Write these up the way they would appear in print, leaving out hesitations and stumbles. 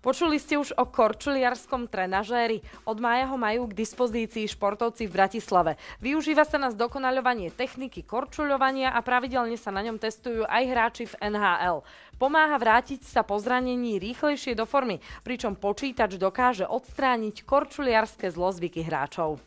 Počuli ste už o korčuliarskom trenažéri? Od mája ho majú k dispozícii športovci v Bratislave. Využíva sa na zdokonaľovanie techniky korčuľovania a pravidelne sa na ňom testujú aj hráči v NHL. Pomáha vrátiť sa po zranení rýchlejšie do formy, pričom počítač dokáže odstrániť korčuliarske zlozvyky hráčov.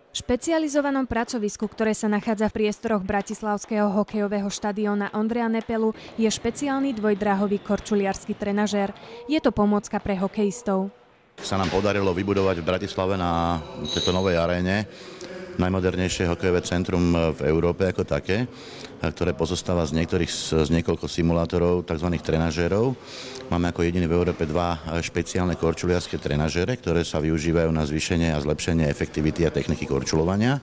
V špecializovanom pracovisku, ktoré sa nachádza v priestoroch bratislavského hokejového štadióna Ondreja Nepelu, je špeciálny dvojdráhový korčuliarsky trenažér. Je to pomôcka pre hokejistov. Sa nám podarilo vybudovať v Bratislave na tejto novej aréne najmodernejšie hokejové centrum v Európe ako také, ktoré pozostáva z niekoľko simulátorov, tzv. Trenažérov. Máme ako jediný v Európe dva špeciálne korčuliarske trenažére, ktoré sa využívajú na zvýšenie a zlepšenie efektivity a techniky korčulovania.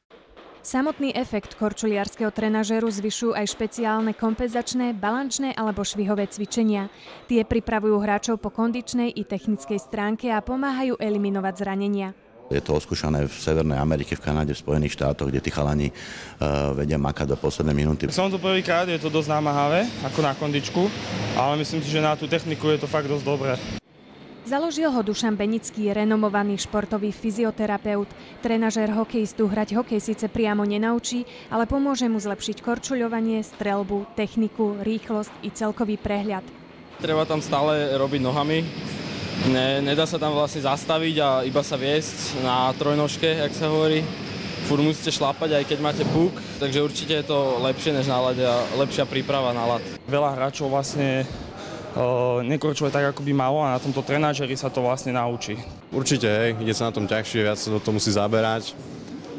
Samotný efekt korčuliarskeho trenažéru zvyšujú aj špeciálne kompenzačné, balančné alebo švihové cvičenia. Tie pripravujú hráčov po kondičnej i technickej stránke a pomáhajú eliminovať zranenia. Je to oskúšané v Severnej Amerike, v Kanáde, v Spojených štátoch, kde tí chalani vedia makať do poslednej minúty. Som to prvýkrát, je to dosť námahavé, ako na kondičku, ale myslím si, že na tú techniku je to fakt dosť dobré. Založil ho Dušan Benický, renomovaný športový fyzioterapeut. Trenažér hokejistu hrať hokej síce priamo nenaučí, ale pomôže mu zlepšiť korčuľovanie, streľbu, techniku, rýchlosť i celkový prehľad. Treba tam stále robiť nohami. Nedá sa tam vlastne zastaviť a iba sa viesť na trojnožke, jak sa hovorí. Furt musíte šlápať, aj keď máte puk, takže určite je to lepšie než na ľade a lepšia príprava na ľad. Veľa hráčov vlastne nekorčuje tak, ako by malo a na tomto trenažeri sa to vlastne naučí. Určite, ide sa na tom ťažšie, viac sa do toho musí zaberať.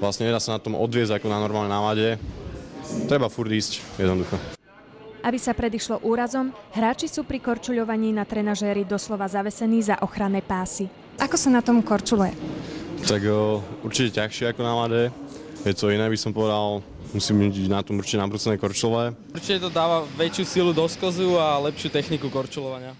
Vlastne nedá sa na tom odviezť ako na normálnej návade. Treba furt ísť, jednoducho. Aby sa predišlo úrazom, hráči sú pri korčuľovaní na trenažéri doslova zavesení za ochranné pásy. Ako sa na tom korčuluje? Tak určite ťažšie ako na ľade. Je to iné, by som povedal. Musím byť na tom určite nabrúcené korčule. Určite to dáva väčšiu silu do skozu a lepšiu techniku korčulovania.